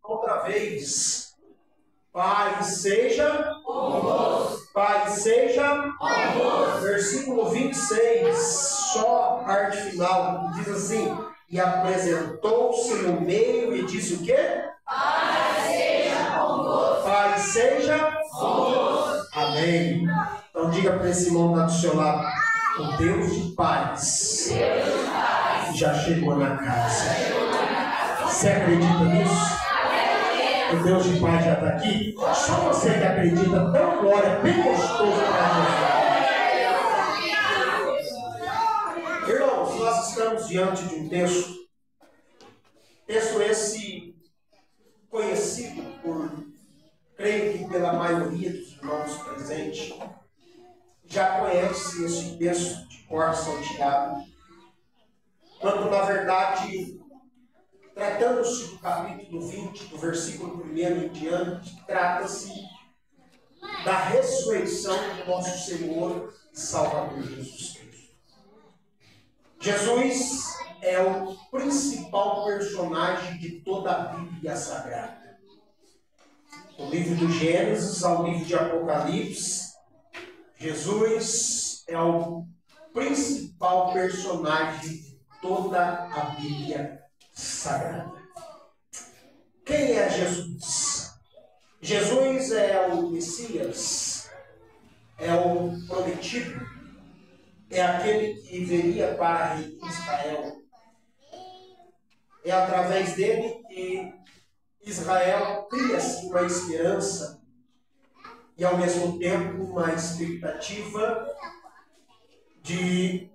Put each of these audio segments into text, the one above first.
outra vez. Pai seja convosco. Pai seja convosco. Versículo 26, só a parte final, diz assim: e apresentou-se no meio e disse o quê? Pai seja convosco. Pai seja convosco. Amém. Então diga para esse irmão do seu lado: o Deus de paz já chegou na casa. Você acredita nisso? O Deus de paz já está aqui? Só você que acredita, dá uma glória bem gostoso para Jesus. Irmãos, nós estamos diante de um texto esse conhecido creio que pela maioria dos irmãos presentes, já conhece esse texto de cor salteado, quando na verdade, tratando-se do capítulo 20, do versículo 1 em diante, trata-se da ressurreição do nosso Senhor e Salvador Jesus Cristo. Jesus é o principal personagem de toda a Bíblia Sagrada. Do livro do Gênesis ao livro de Apocalipse, Jesus é o principal personagem de toda a Bíblia Sagrada. Quem é Jesus? Jesus é o Messias, é o prometido, é aquele que viria para Israel. É através dele que Israel cria-se uma esperança e, ao mesmo tempo, uma expectativa de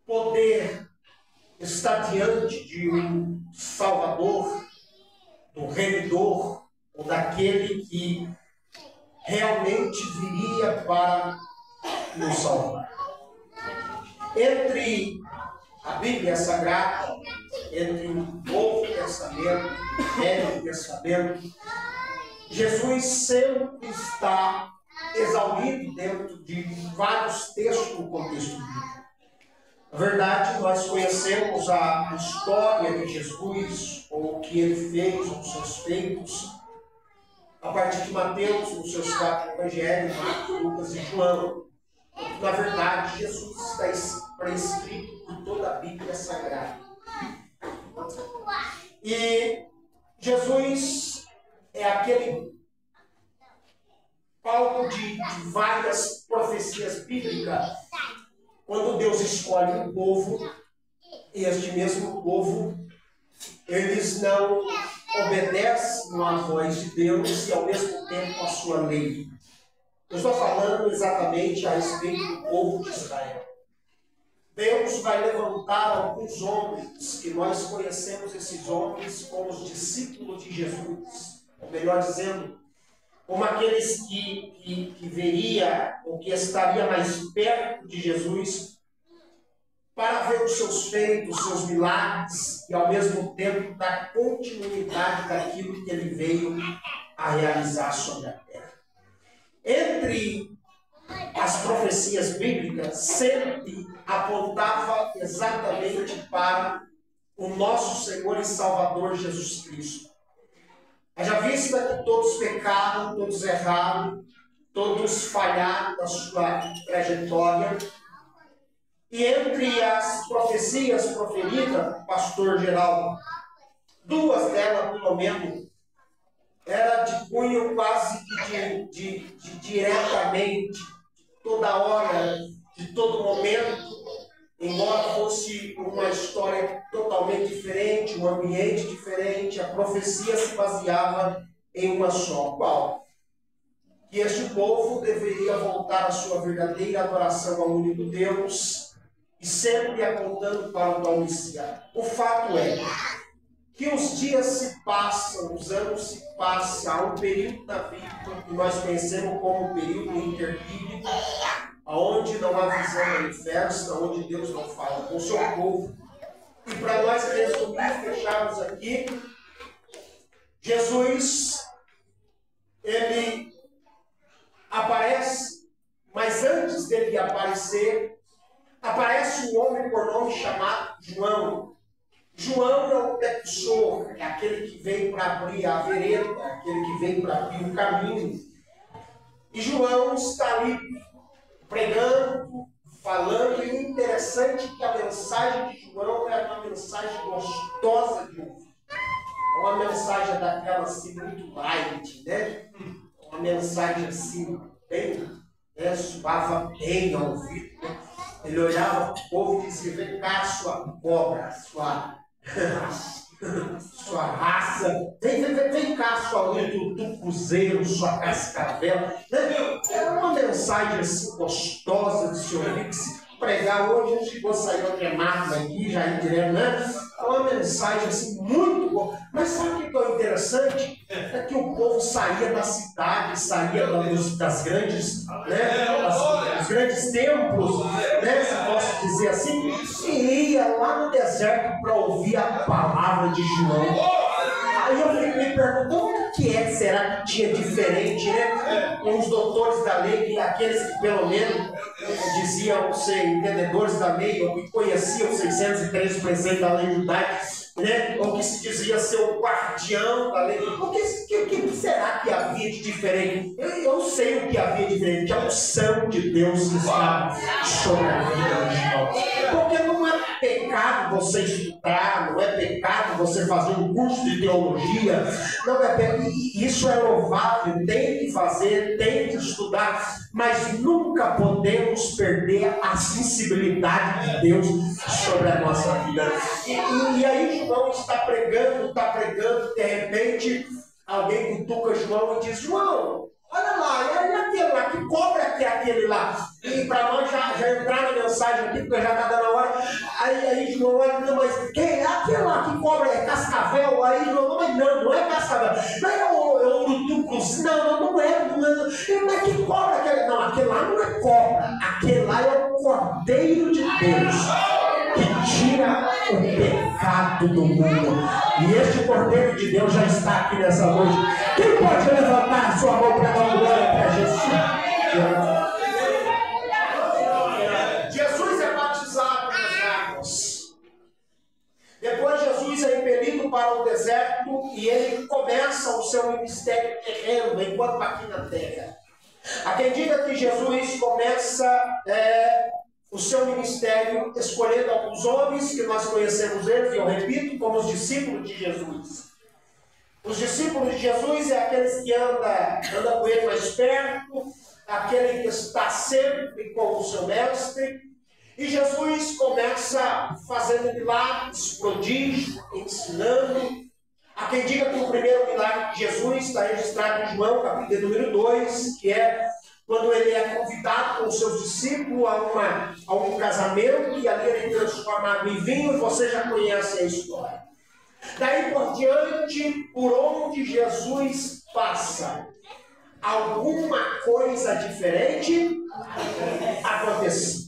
poder estar diante de um Salvador, do Remidor, ou daquele que realmente viria para nos salvar. Entre a Bíblia Sagrada, entre o Novo Testamento e o Velho Testamento, Jesus sempre está exaurido dentro de vários textos do contexto bíblico. Na verdade, nós conhecemos a história de Jesus, ou o que ele fez, os seus feitos, a partir de Mateus, nos seus 4 evangelhos, Marcos, Lucas e João. Na verdade, Jesus está prescrito por toda a Bíblia Sagrada. E Jesus é aquele palco de várias profecias bíblicas. Quando Deus escolhe um povo, este mesmo povo, eles não obedecem à voz de Deus e ao mesmo tempo à sua lei. Eu estou falando exatamente a respeito do povo de Israel. Deus vai levantar alguns homens, que nós conhecemos esses homens como os discípulos de Jesus. Ou melhor dizendo, como aqueles que veria, ou que estaria mais perto de Jesus, para ver os seus feitos, os seus milagres, e ao mesmo tempo dar continuidade daquilo que ele veio a realizar sobre a terra. Entre as profecias bíblicas, sempre apontava exatamente para o nosso Senhor e Salvador Jesus Cristo. Haja vista que todos pecaram, todos erraram, todos falharam na sua trajetória. E entre as profecias proferidas, pastor Geraldo, 2 delas, pelo menos, era de cunho quase que de diretamente, toda hora, de todo momento, embora fosse uma história totalmente diferente, um ambiente diferente, a profecia se baseava em uma só. Qual? Que este povo deveria voltar à sua verdadeira adoração ao único Deus e sempre apontando para o tal Messias. O fato é que os dias se passam, os anos se passam, há um período da vida que nós conhecemos como período interbíblico, onde não há visão em festa, onde Deus não fala com o seu povo. E para nós resumir, fecharmos aqui, Jesus, ele aparece, mas antes dele aparecer, aparece um homem por nome chamado João. João é o precursor, é aquele que veio para abrir a vereda, aquele que veio para abrir o caminho. E João está ali pregando, falando, e o interessante é que a mensagem de João é uma mensagem gostosa de ouvir. É uma mensagem daquela assim, muito light, né? Uma mensagem assim, bem, né? Suava bem ao ouvido. Né? Ele olhava para o povo e dizia: vem cá, sua cobra, sua raça, vem cá, sua unha do cruzeiro, sua cascavel. É uma mensagem assim gostosa de se ouvir, que se pregar hoje, a gente vou sair o remate aqui, já ir direto, né? É uma mensagem assim muito boa. Mas sabe o que é interessante? É que o povo saía da cidade, saía das grandes, né? Dos grandes templos, né? Se posso dizer assim, e ia lá no deserto para ouvir a palavra de João. Aí eu fico me perguntando o que será que tinha diferente, né? Os doutores da lei, e aqueles que pelo menos diziam ser entendedores da lei, ou que conheciam os 613 preceitos da lei judaica, né? Ou que se dizia ser o guardião da lei. O que será que havia de diferente? Eu sei o que havia de diferente, a unção de Deus que está sobre a vida de João. Porque não é pecado você estudar, não é pecado você fazer um curso de teologia, não é pecado. Isso é louvável, tem que fazer, tem que estudar, mas nunca podemos perder a sensibilidade de Deus sobre a nossa vida. E aí João está pregando, de repente alguém cutuca João e diz: João, olha lá, e aquele lá, que cobra que é aquele lá? E para nós já entrar na mensagem aqui, porque já está dando a hora. Aí João olha: não, mas quem é aquele lá que cobra? É cascavel? Aí João: não é cascavel. Não é o urutucus? Não é. Mas que cobra aquele? Não, aquele lá não é cobra. Aquele lá é o Cordeiro de Deus, que tira o pecado do mundo. E este Cordeiro de Deus já está aqui nessa noite. Quem pode levantar a sua mão para dar glória para Jesus? Jesus é batizado nas águas. Depois Jesus é impelido para o deserto e ele começa o seu ministério terreno, enquanto aqui na terra. Há quem diga que Jesus começa o seu ministério escolhendo alguns homens, que nós conhecemos eles, e eu repito, como os discípulos de Jesus. Os discípulos de Jesus é aqueles que andam com ele mais perto, aquele que está sempre com o seu mestre. E Jesus começa fazendo milagres, prodígios, ensinando. Há quem diga que o primeiro milagre de Jesus está registrado em João, capítulo número 2, que é quando ele é convidado com os seus discípulos a um casamento, e ali ele transforma água em vinho, e você já conhece a história. Daí por diante, por onde Jesus passa, alguma coisa diferente acontecia.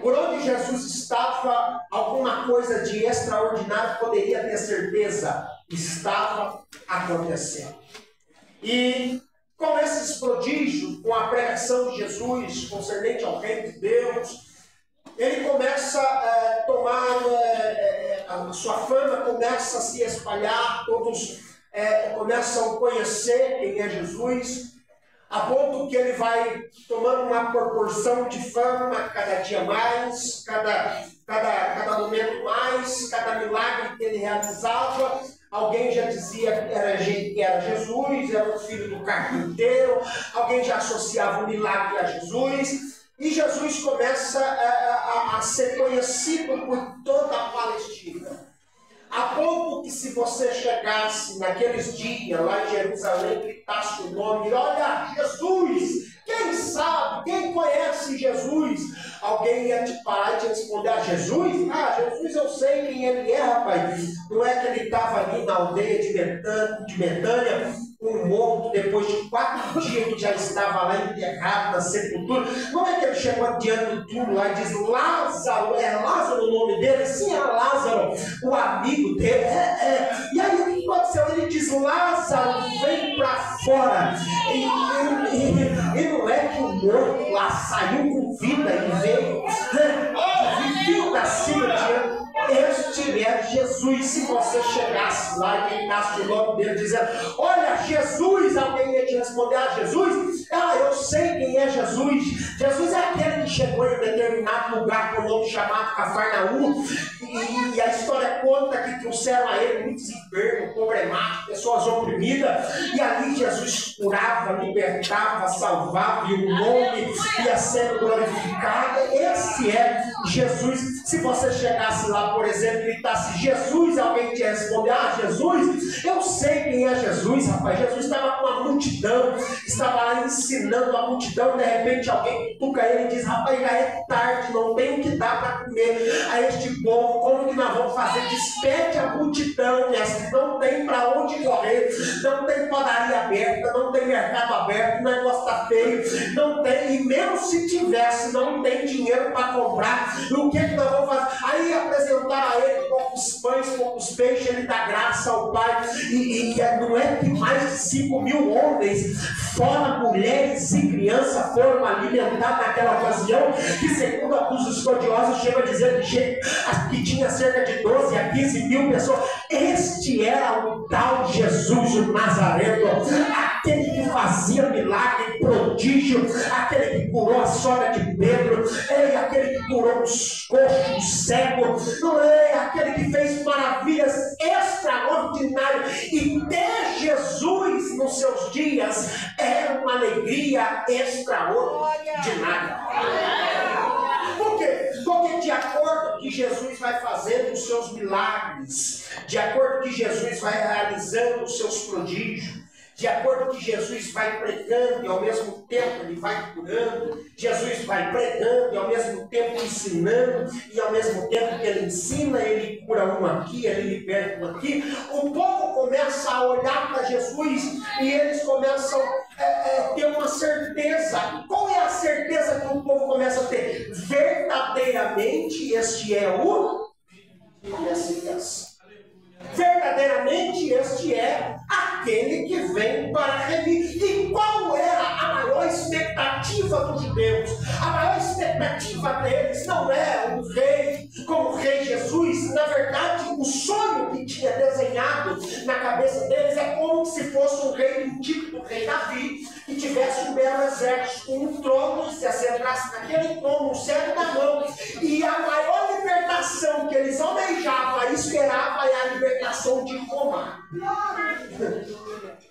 Por onde Jesus estava, alguma coisa de extraordinário, poderia ter certeza, estava acontecendo. E com esses prodígios, com a pregação de Jesus concernente ao reino de Deus, ele começa a tomar, a sua fama começa a se espalhar, todos começam a conhecer quem é Jesus, a ponto que ele vai tomando uma proporção de fama cada dia mais, cada momento mais, cada milagre que ele realizava. Alguém já dizia que era Jesus, era o filho do carpinteiro, alguém já associava o milagre a Jesus, e Jesus começa a ser conhecido por toda a Palestina. A ponto que se você chegasse naqueles dias lá em Jerusalém, gritasse o nome: olha, Jesus! Quem sabe, quem conhece Jesus? Alguém ia te parar e te responder: Jesus? Jesus eu sei quem ele é, rapaz. Não é que ele estava ali na aldeia de Betânia, um morto, depois de 4 dias que já estava lá enterrado na sepultura. Não é que ele chegou diante do túmulo lá e diz: Lázaro, é Lázaro o nome dele? Sim, é Lázaro, o amigo dele. E aí o que aconteceu? Ele diz: Lázaro, vem para fora. E não é que o morto lá saiu com vida e veio, viveu da cima diante. Este Ele é Jesus. Se você chegasse lá e gritasse o nome dele dizendo, olha, Jesus, alguém ia te responder, ah, Jesus? Ah, eu sei quem é Jesus. Jesus é aquele que chegou em determinado lugar por um nome chamado Cafarnaum. E a história conta que trouxeram a ele muitos enfermos, problemáticos, pessoas oprimidas. E ali Jesus curava, libertava, salvava, e o nome ia sendo glorificado. Esse é Jesus. Se você chegasse lá, por exemplo, e gritasse Jesus, alguém te responder, ah, Jesus, eu sei quem é Jesus, rapaz. Jesus estava com a multidão, estava lá ensinando a multidão, de repente alguém toca ele e diz, rapaz, já é tarde, não tem o que dar para comer a este povo, como que nós vamos fazer? Despede a multidão, mestre, não tem para onde correr, não tem padaria aberta, não tem mercado aberto, o negócio está feio, não tem, e mesmo se tivesse, não tem dinheiro para comprar, o que nós vamos fazer? Aí apresentaram a ele poucos pães, poucos peixes, ele dá graça ao Pai, e não é que mais de 5.000 homens, fora mulheres e crianças, foram alimentados naquela ocasião, que segundo alguns estudiosos chega a dizer que tinha cerca de 12 a 15 mil pessoas. Este era o tal Jesus o Nazareno, aquele que fazia milagre, prodígio, aquele que curou a sogra de Pedro, aquele que curou os coxos, os cegos, não é aquele que fez maravilhas extraordinárias. E ter Jesus nos seus dias era uma alegria extraordinária. Por quê? Porque de acordo que Jesus vai fazendo os seus milagres, de acordo que Jesus vai realizando os seus prodígios, de acordo que Jesus vai pregando e ao mesmo tempo ele vai curando, Jesus vai pregando e ao mesmo tempo ensinando, e ao mesmo tempo que ele ensina, ele cura um aqui, ele liberta um aqui, o povo começa a olhar para Jesus e eles começam a ter uma certeza. Qual é a certeza que o povo começa a ter? Verdadeiramente este é o Messias. Verdadeiramente este é aquele que vem para remir. E qual era a maior expectativa dos judeus? A maior expectativa deles não é um rei como o rei Jesus. Na verdade, o sonho que tinha desenhado na cabeça deles é como se fosse um rei do tipo do rei Davi, que tivesse um belo exército, um trono, que se assentasse naquele trono, um cetro na mão. E a maior libertação que eles almejavam e esperavam é a libertação de Roma.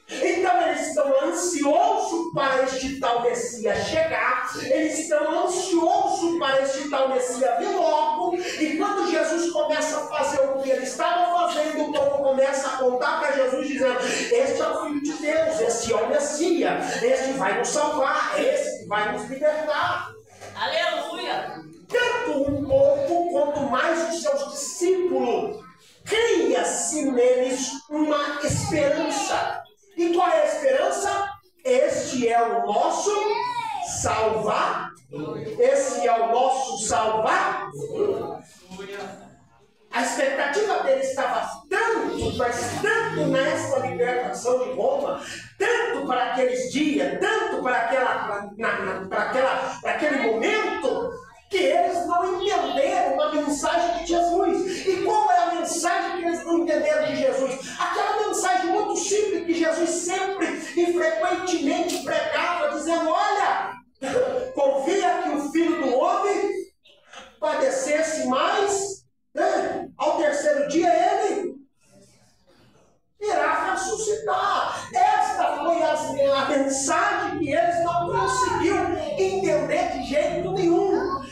Então eles estão ansiosos para este tal Messias chegar, eles estão ansiosos para este tal Messias vir logo, e quando Jesus começa a fazer o que ele estava fazendo, o povo começa a contar para Jesus dizendo, este é o Filho de Deus, este é o Messias, este vai nos salvar, este vai nos libertar. Aleluia! Tanto um povo quanto mais os seus discípulos, cria-se neles uma esperança. E qual é a esperança? Este é o nosso Salvador. Esse é o nosso Salvador. A expectativa dele estava tanto, mas tanto nessa libertação de Roma, tanto para aqueles dias, tanto para aquele momento, que eles não entenderam a mensagem de Jesus. E qual é a mensagem que eles não entenderam de Jesus? Aquela mensagem muito simples que Jesus sempre e frequentemente pregava, dizendo, olha, convia que o Filho do Homem padecesse mais, né? Ao terceiro dia ele irá ressuscitar. Esta foi a mensagem que eles não conseguiram entender de jeito nenhum.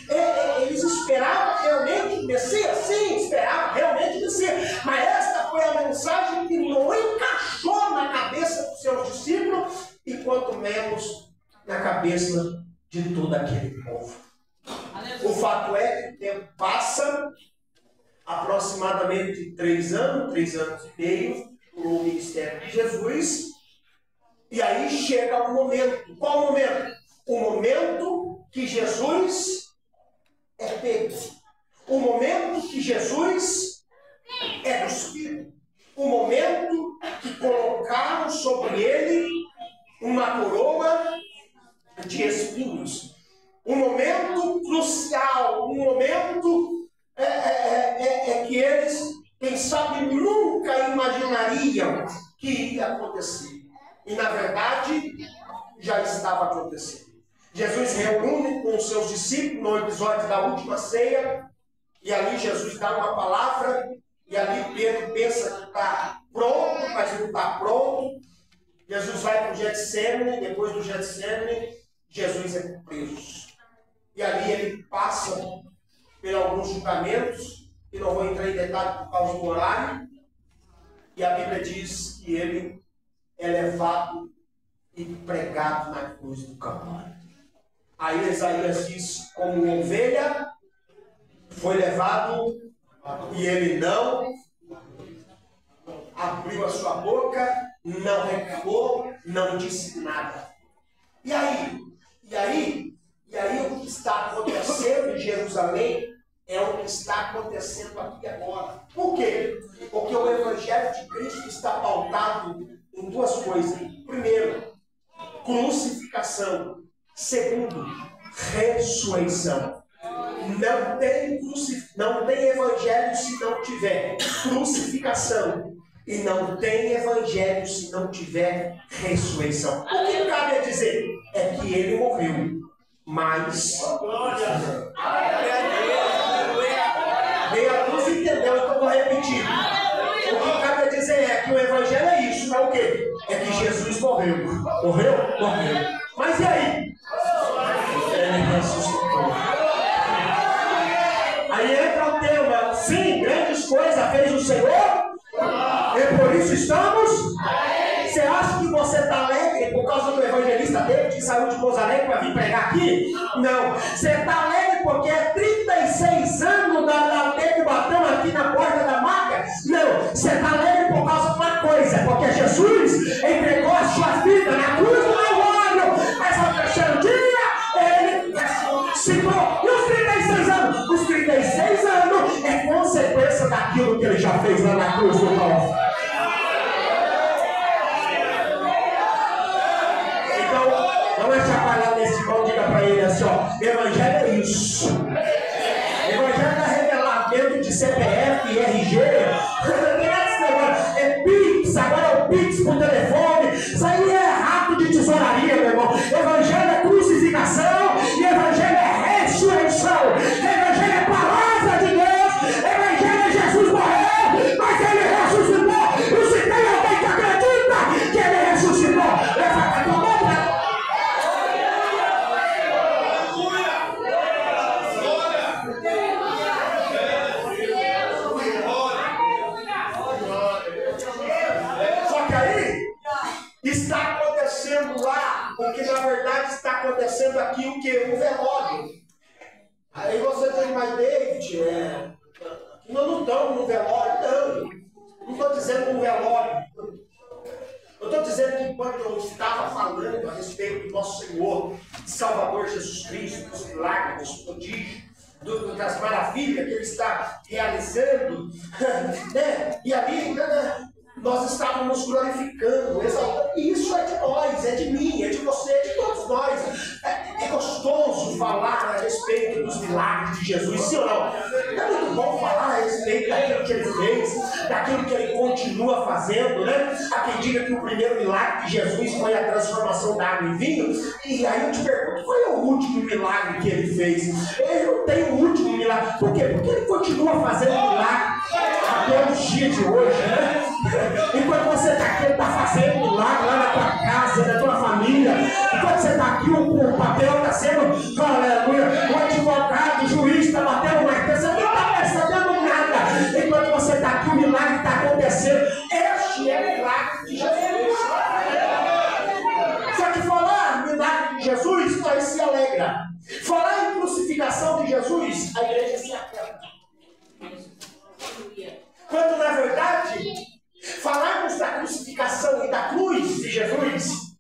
Eles esperavam realmente o Messias? Sim, esperavam realmente o Messias. Mas esta foi a mensagem que não encaixou na cabeça dos seus discípulos e quanto menos na cabeça de todo aquele povo. O fato é que o tempo passa, aproximadamente 3 anos e meio, o ministério de Jesus, e aí chega um momento. Qual momento? O momento que Jesus é pego. O momento que Jesus é cuspido. O momento que colocaram sobre ele uma coroa de espinhos. Um momento crucial, um momento que eles sabiam que ia acontecer. E na verdade, já estava acontecendo. Jesus reúne com os seus discípulos no episódio da última ceia. E ali Jesus dá uma palavra. E ali Pedro pensa que está pronto, mas não está pronto. Jesus vai para o Getsemane. Depois do Getsemane, Jesus é preso. E ali ele passa por alguns julgamentos. E não vou entrar em detalhe por causa do horário. E a Bíblia diz que ele é levado e pregado na cruz do Calvário. Aí Isaías diz, como ovelha, foi levado e ele não abriu a sua boca, não reclamou, não disse nada. E aí o que está acontecendo em Jerusalém é o que está acontecendo aqui agora. Por quê? Porque o Evangelho de Cristo está pautado em duas coisas. Primeiro, crucificação. Segundo, ressurreição. Não tem evangelho se não tiver crucificação. E não tem evangelho se não tiver ressurreição. O que cabe a dizer? É que ele morreu. Mas meia dúzia entendeu, então eu vou repetir. O que cabe a dizer é que o evangelho é isso, não é o quê? É que Jesus morreu. Morreu? Morreu. Mas e aí? Ele ressuscitou. Aí entra o tema. Sim, grandes coisas fez o Senhor. E por isso estamos. Você acha que você está alegre por causa do evangelista David que saiu de Pouso Alegre para vir pregar aqui? Não. Você está alegre porque é 36 anos da David batendo aqui na porta da maca? Não. Você está alegre por causa de uma coisa, porque Jesus entregou a sua vida na cruz do Calvário. Mas ao terceiro dia, ele ressuscitou. E os 36 anos? Os 36 anos é consequência daquilo que ele já fez lá na cruz do Calvário. Não é chacoalhar nesse irmão, diga para ele assim, ó, evangelho é isso. Evangelho é revelamento de CPF, RG, é Pix, agora é o Pix por telefone, isso aí é rato de tesouraria, meu irmão. Evangelho é crucificação e evangelho é ressurreição. Evangelho é palavra de Deus, evangelho é Jesus morreu, mas ele ressuscitou. E se tem alguém que acredita que ele ressuscitou, levanta a tua mão. Está acontecendo lá, porque na verdade está acontecendo aqui o que? Um velório. Aí você diz, mas David, nós não estamos no velório, não estou dizendo um velório. Eu estou dizendo que enquanto eu estava falando a respeito do nosso Senhor, Salvador Jesus Cristo, dos milagres, dos prodígios, das maravilhas que Ele está realizando, né? E ali, nós estávamos glorificando, exaltando. E isso é de nós, é de mim, é de você, é de todos nós. É gostoso falar a respeito dos milagres de Jesus, sim ou não? É muito bom falar a respeito daquilo que Ele fez, daquilo que Ele continua fazendo, né? Há quem diga que o primeiro milagre de Jesus foi a transformação da água em vinho. E aí eu te pergunto, qual é o último milagre que Ele fez? Ele não tem o último milagre. Por quê? Porque Ele continua fazendo milagre até os dias de hoje, né? Enquanto você está aqui, Ele está fazendo milagre lá na tua casa, na tua família. Enquanto você está aqui, o papel está sendo, aleluia, o advogado, o juiz está batendo martelo, você não está percebendo nada. Enquanto você está aqui, o milagre está acontecendo. Este é o milagre de Jesus. Só que falar milagre de Jesus, nós se alegra. Falar em crucificação de Jesus, a igreja se aperta. Quando na verdade, falarmos da crucificação e da cruz de Jesus,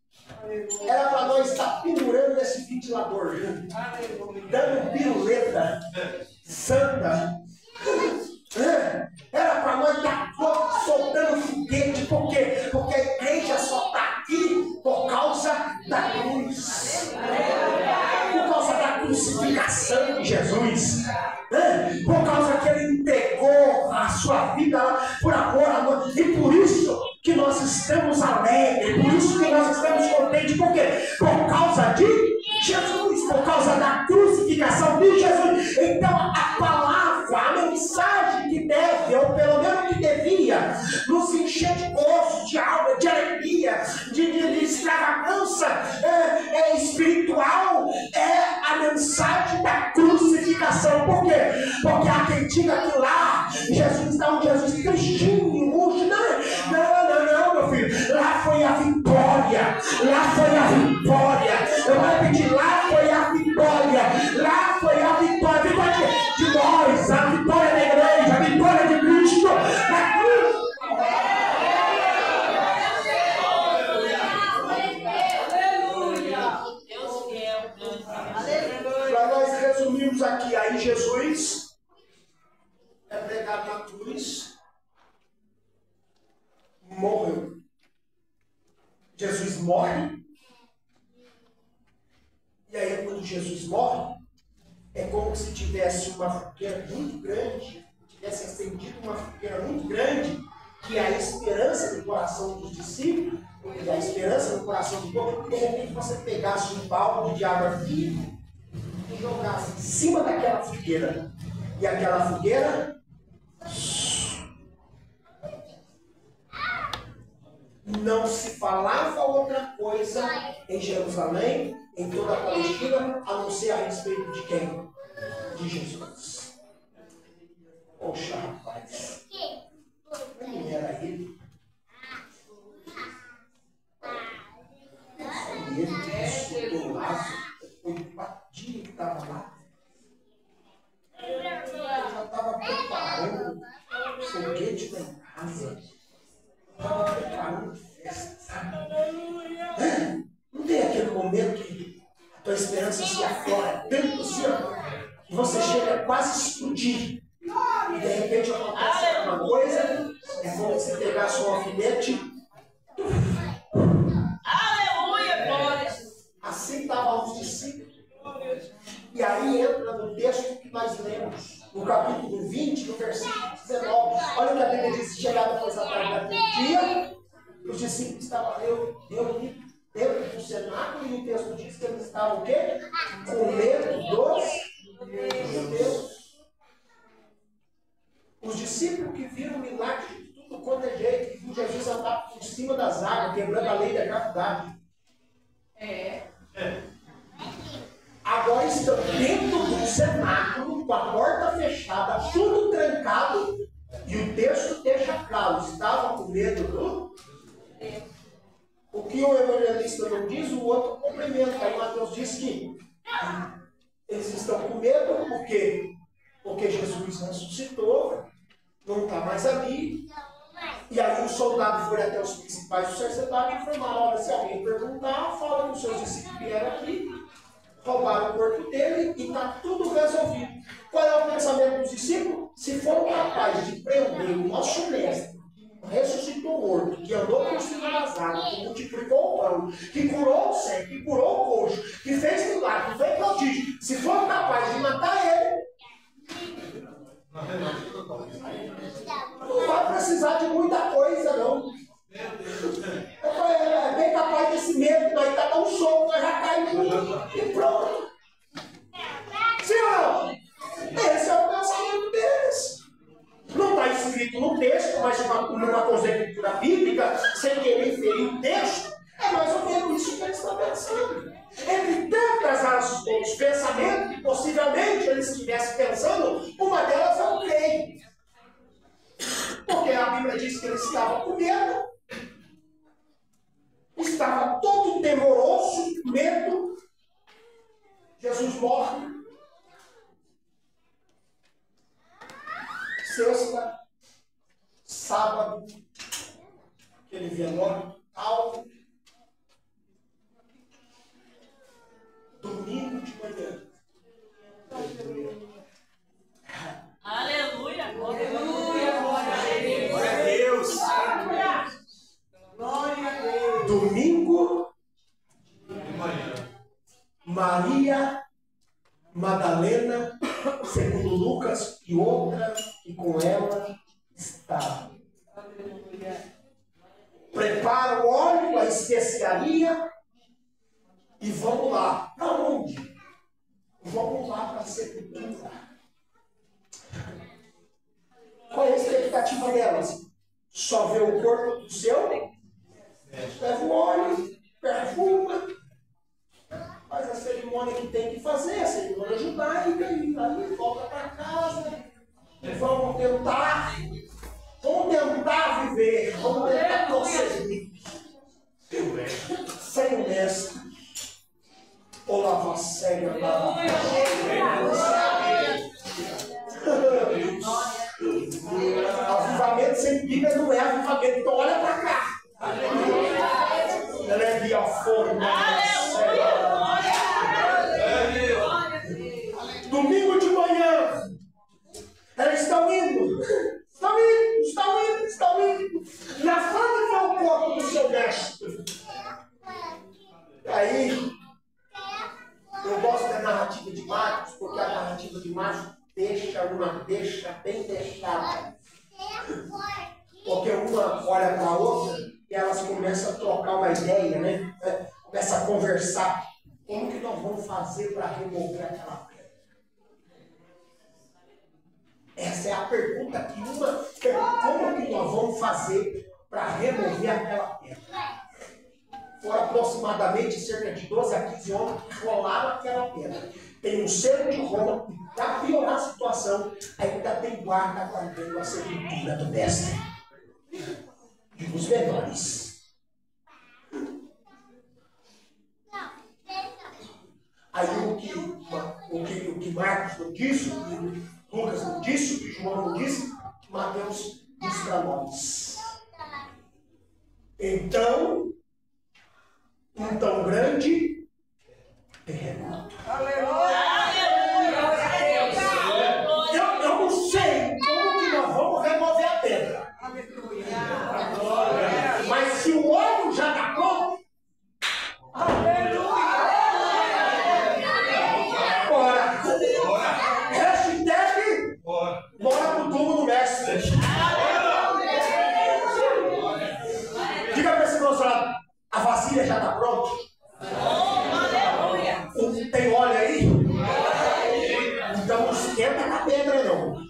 era para nós estar pendurando esse ventilador junto. que deve, ou pelo menos que devia, nos encher de gozo, de alma, de alegria, de extravagância espiritual, é a mensagem da crucificação. Por quê? Porque há quem diga que lá Jesus está um Jesus tristinho, murcho. Não, meu filho. Lá foi a vitória. Lá foi a vitória. Eu vou repetir, lá foi a vitória. Lá foi a vitória. A vitória de nós, a vitória da igreja, a vitória de Cristo na cruz. Para nós resumirmos aqui, aí Jesus é pregado na cruz, morreu. Jesus morre, e aí quando Jesus morre, é como se tivesse uma fogueira muito grande, tivesse acendido uma fogueira muito grande, que é a esperança no coração dos discípulos, e a esperança no coração do povo, de repente você pegasse um balde de água fria e jogasse em cima daquela fogueira, e aquela fogueira não se falava outra coisa em Jerusalém, em toda a Palestina, a não ser a respeito de quem? De Jesus. Poxa, rapaz, quem era ele? Foi ele que soltou o laço, foi o patinho que estava lá. Eu já estava preparando o foguete lá em casa. Estava preparando festa, sabe? Não tem aquele momento que a tua esperança se aflora tanto assim, que você chega a quase explodir. E de repente acontece alguma coisa, é como se você pegasse um alfinete. Aleluia, glória. Assim estavam os discípulos. E aí entra no texto que nós lemos, no capítulo 20, no versículo 19. Olha o que a Bíblia diz: chegada pois a tarde daquele dia, os discípulos estavam reunidos dentro do cenáculo, e o texto diz que eles estavam o quê? Com medo dos judeus. Os discípulos que viram milagres de tudo quanto é jeito, que viu Jesus andar por cima das águas, quebrando a lei da gravidade. Agora estão dentro do cenáculo, com a porta fechada, tudo trancado, e o texto deixa claro: estavam com medo do. O que o evangelista não diz, o outro complementa. Aí Mateus diz que eles estão com medo, porque Jesus ressuscitou, não está mais ali. E aí o soldado foi até os principais do sacerdote e informaram: olha, se alguém perguntar, fala que os seus discípulos vieram aqui, roubaram o corpo dele e está tudo resolvido. Qual é o pensamento dos discípulos? Se foram capazes de prender o nosso mestre, que ressuscitou o morto, que andou por cima das águas, que multiplicou o pão, que curou o cego, que curou o coxo, que fez milagre, que fez prodígio, se foram capazes de matar ele, não vai precisar de muita coisa, não. É bem capaz desse medo, nós tá tão solto, nós já caímos e pronto. Sim ou não? Esse é o pensamento deles. Não está escrito no texto, mas numa conjectura bíblica, sem querer inferir o texto, é mais ou menos isso que eles estão pensando. Entre tantas os pensamentos que possivelmente eles estivessem pensando, uma delas é o creio. Porque a Bíblia diz que eles estavam com medo, estava todo temoroso, medo. Jesus morre. Sexta, sábado, aquele velório tal. Domingo de manhã. Aleluia, glória a Deus. Domingo de manhã. Maria Madalena, segundo Lucas, e outra que com ela estava. Prepara o óleo, a especiaria e vamos lá. Para onde? Vamos lá para a sepultura. narrativa delas? Só vê o corpo do seu, leva o óleo, perfuma, faz a cerimônia que tem que fazer, a cerimônia judaica, e aí volta para casa, e vamos tentar viver, vamos tentar prosseguir sem o mestre, ou lavar sério avivamento sem Bíblia não é avivamento, então olha para cá. Leve a forma. Domingo de manhã, elas estão indo. Na frente vai o corpo do seu mestre. Aí, eu gosto da narrativa de Marcos, porque a narrativa de Marcos deixa bem deixada. Porque uma olha para a outra e elas começam a trocar uma ideia, né? Começam a conversar. Como que nós vamos fazer para remover aquela pedra? Essa é a pergunta que como que nós vamos fazer para remover aquela pedra? Foram aproximadamente cerca de 12 a 15 homens que rolaram aquela pedra. Tem um selo de Roma, e para piorar a situação, ainda tem guarda guardando a sepultura do mestre. E dos menores. Aí o que Marcos não disse, o que Lucas não disse, o que João não disse, Mateus diz para nós. Então, um tão grande terremoto. Eu não sei como que nós vamos remover a pedra. Mas se o óleo já está pronto, bora. Hashtag bora pro túmulo do mestre. Diga para esse nosso lado, a vasilha já está pronta? Tem óleo aí? Então não esquenta com a pedra não.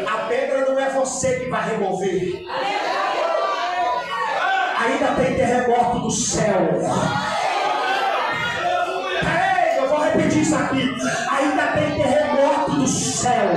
A pedra não é você que vai remover. Ainda tem terremoto do céu. Ei, eu vou repetir isso aqui. Ainda tem terremoto do céu.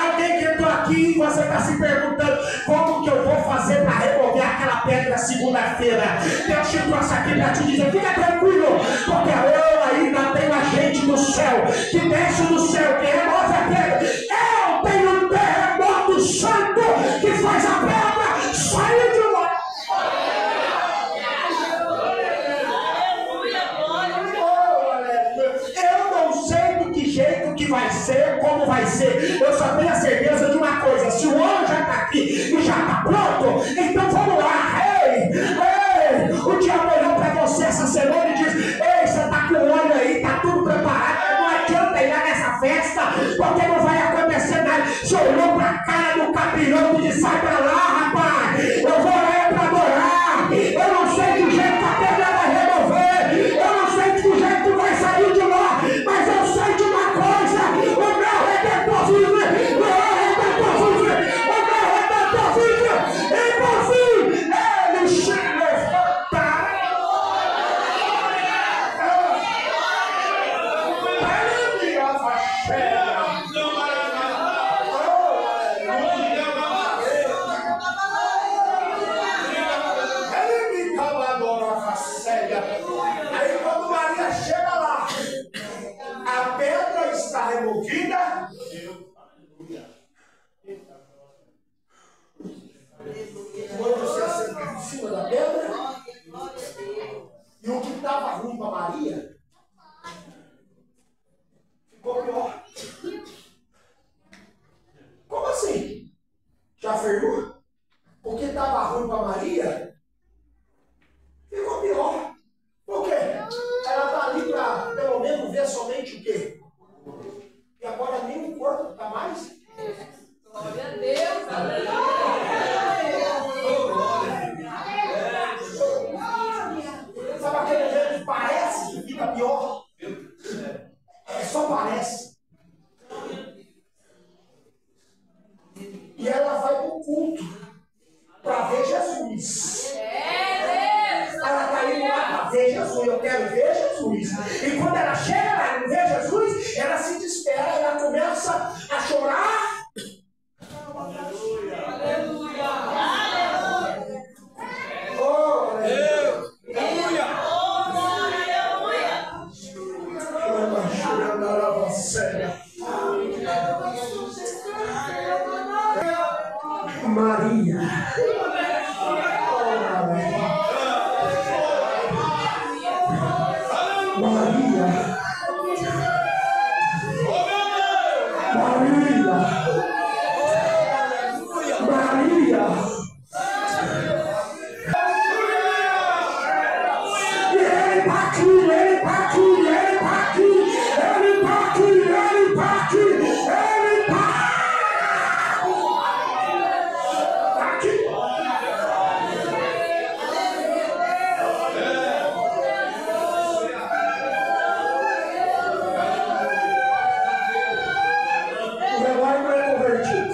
Alguém que entrou aqui e você está se perguntando como que eu vou fazer para remover aquela pedra segunda-feira. Deus te trouxe aqui para te dizer, fica tranquilo, porque eu ainda tenho a gente do céu, que desce do céu, que remove a pedra. Eu tenho um terremoto santo que faz a pedra sair de lá. Eu não sei do que jeito que vai ser, como vai ser. Eu só tenho a certeza de uma coisa: se o óleo já está aqui e já está pronto, então vamos lá. Ei, o diabo olhou para você essa semana e diz: ei, você está com o óleo aí, está tudo preparado, não adianta ir lá nessa festa, porque não vai acontecer nada. Você olhou para a cara do capiroto e disse: sai para lá, rapaz, eu vou lá para adorar. Eu não sei que jeito que a pedra vai remover, eu não sei que jeito que vai sair de lá, mas eu sei de uma coisa: o meu Redentor vive, o meu Redentor vive, o meu Redentor vive, e por fim ele se levantará. Ele me afastará. Aí quando Maria chega lá, a pedra está removida. Quando você assenta em cima da pedra, e o que estava ruim para Maria ficou pior. Como assim? Já ferrou? O que estava ruim para Maria ficou pior. Por quê? Ela está ali para, pelo menos, ver somente o quê? E agora nem o corpo está mais. Glória a Deus, Sabe aquele jeito que parece que fica pior? É, só parece. Maria. Maria. Maria. Maria. Ele tá aqui, ele tá aqui, ele tá aqui, ele tá aqui, ele tá aqui, ele tá aqui. O relógio não é convertido.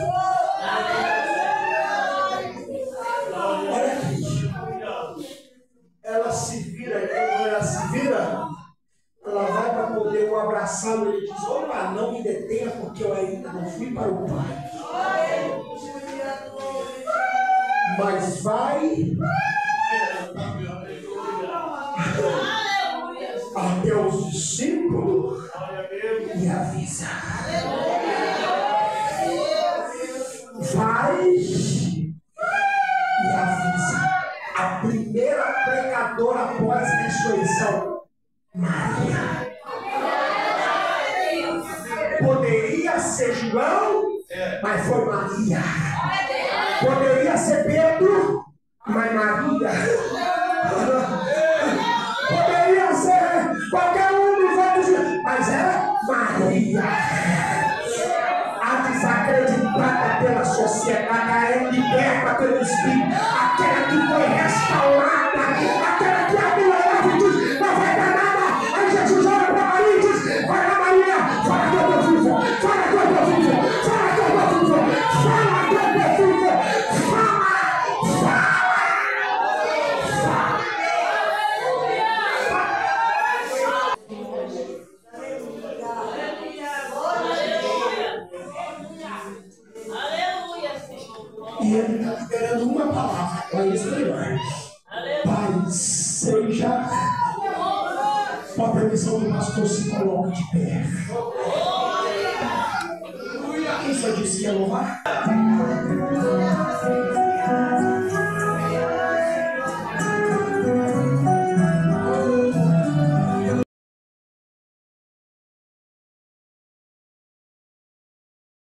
Olha aqui. Ela se vira, e quando ela se vira, ela vai para poder o abraçá-lo. Ele diz: opa, não me detenha, porque eu ainda não fui para o Pai. Mas vai até os discípulos e avisa. Vai e avisa. A primeira pecadora após a ressurreição, Maria. Poderia ser João, mas foi Maria. Poderia ser Pedro, mas Maria. Poderia ser qualquer um dos outros, mas era Maria. A desacreditada pela sociedade, a liberta pelo Espírito, aquela que foi restaurada, aquela que abriu a porta e diz: não vai dar nada. Aí Jesus olha para Maria e diz: vai lá, Maria, fala que eu estou vivo, fala que eu estou vivo, fala que eu estou vivo, fala que eu estou vivo, fala. E ele está liberando uma palavra para isso melhor. Pai, seja com a permissão do pastor, se coloca de pé. Quem só disse que ia louvar?